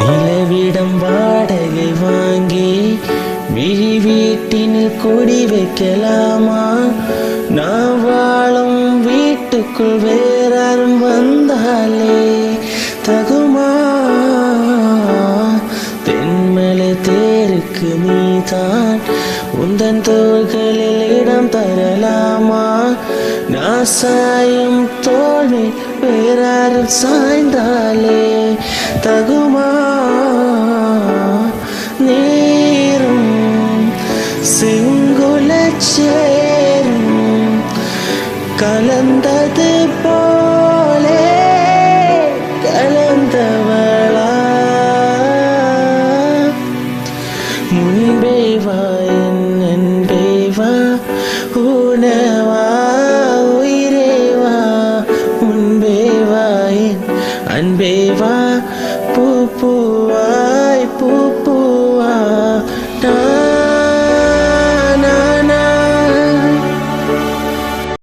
நிலவிடம் வாடகை வாங்கி விழி வீட்டினில் கொடி வைக்கலாமா? நான் வாழும் வீட்டுக்குள் வேறாரும் வந்தாலே தகுமா? தென்மலை தேருக்கு நீதான் உந்தன் தோள்களில் இடம் தரலாமா? நான் சாயும் தோல்வி வேறாரும் சாய்ந்தாலே தகுமா? நீரும் செங்குலச்சேரும் கலந்தது போலே கலந்தவளா? முன்பே வா என் அன்பே வா, உணவா உயிரே வா, முன்பே வா என் அன்பே வா.